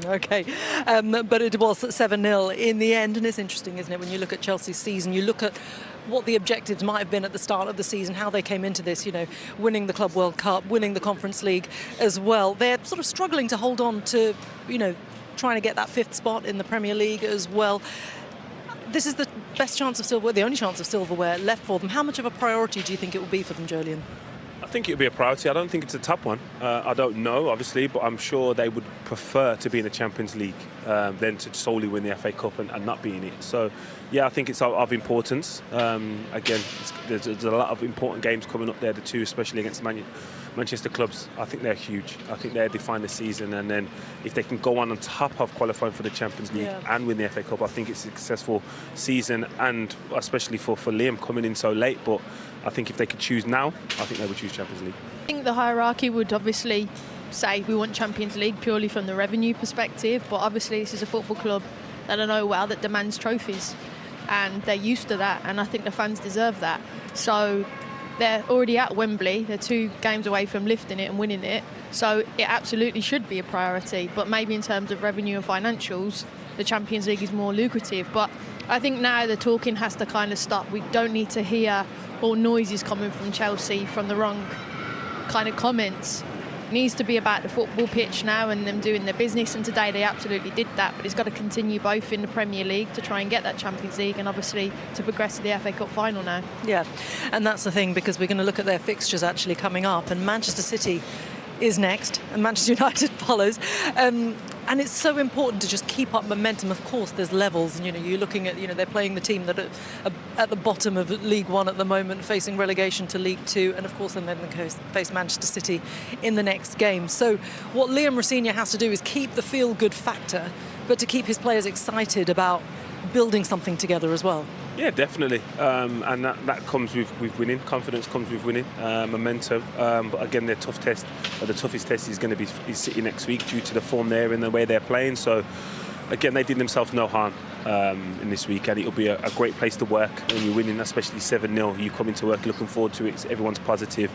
Okay, but it was 7-0 in the end, and it's interesting, isn't it, when you look at Chelsea's season, you look at what the objectives might have been at the start of the season, how they came into this, winning the Club World Cup, winning the Conference League as well. They're sort of struggling to hold on to, trying to get that 5th spot in the Premier League as well. This is the best chance of silverware, the only chance of silverware left for them. How much of a priority do you think it will be for them, Jolien? I think it would be a priority. I don't think it's a top one. I don't know, obviously, but I'm sure they would prefer to be in the Champions League than to solely win the FA Cup and not be in it. So, yeah, I think it's of importance. Again, there's a lot of important games coming up there, the two, especially against Manchester clubs. I think they're huge. I think they define the season, and then if they can go on top of qualifying for the Champions League and win the FA Cup, I think it's a successful season, and especially for Liam coming in so late. But I think if they could choose now, I think they would choose Champions League. I think the hierarchy would obviously say we want Champions League purely from the revenue perspective, but obviously this is a football club that I know well that demands trophies, and they're used to that, and I think the fans deserve that. So they're already at Wembley, they're 2 games away from lifting it and winning it, so it absolutely should be a priority, but maybe in terms of revenue and financials, the Champions League is more lucrative. But I think now the talking has to kind of stop. We don't need to hear all noises coming from Chelsea from the wrong kind of comments. It needs to be about the football pitch now and them doing their business, and today they absolutely did that, but it's got to continue both in the Premier League to try and get that Champions League and obviously to progress to the FA Cup final now. Yeah, and that's the thing, because we're going to look at their fixtures actually coming up, and Manchester City is next and Manchester United follows, and it's so important to just keep up momentum. Of course there's levels, and you're looking at, they're playing the team that are at the bottom of League One at the moment, facing relegation to League Two, and of course then they face Manchester City in the next game. So what Liam Rosenior has to do is keep the feel-good factor, but to keep his players excited about building something together as well. Yeah, definitely, and that comes with winning. Confidence comes with winning, momentum. But again, their tough test, or the toughest test, is going to be City next week due to the form there and the way they're playing. So again, they did themselves no harm in this week, and it'll be a great place to work when you're winning, especially 7-0. You come into work looking forward to it. Everyone's positive,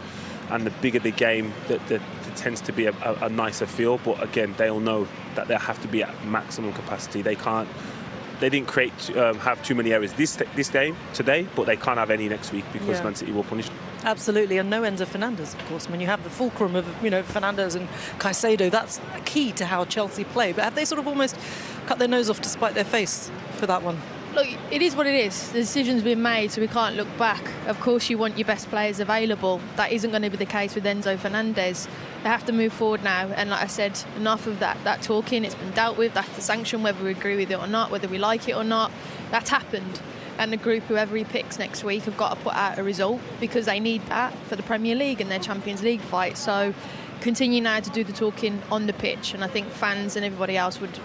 and the bigger the game, that tends to be a nicer feel. But again, they all know that they have to be at maximum capacity. They didn't have too many errors this game today, but they can't have any next week because Man City will punish them. Absolutely, and no Enzo Fernandez, of course. When you have the fulcrum of Fernandez and Caicedo, that's key to how Chelsea play. But have they sort of almost cut their nose off to spite their face for that one? Look, it is what it is. The decision's been made, so we can't look back. Of course, you want your best players available. That isn't going to be the case with Enzo Fernandez. They have to move forward now, and like I said, enough of that talking. It's been dealt with. That's the sanction, whether we agree with it or not, whether we like it or not. That's happened. And the group, whoever he picks next week, have got to put out a result, because they need that for the Premier League and their Champions League fight. So continue now to do the talking on the pitch, and I think fans and everybody else would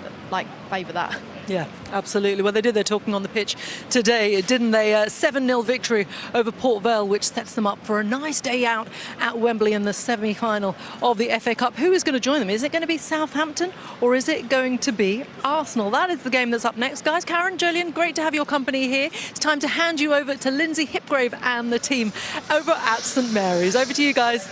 favour that. Yeah, absolutely. Well, they did their talking on the pitch today, didn't they? 7-0 victory over Port Vale, which sets them up for a nice day out at Wembley in the semi-final of the FA Cup. Who is going to join them? Is it going to be Southampton, or is it going to be Arsenal? That is the game that's up next. Guys, Karen, Jolien, great to have your company here. It's time to hand you over to Lindsay Hipgrave and the team over at St Mary's. Over to you guys.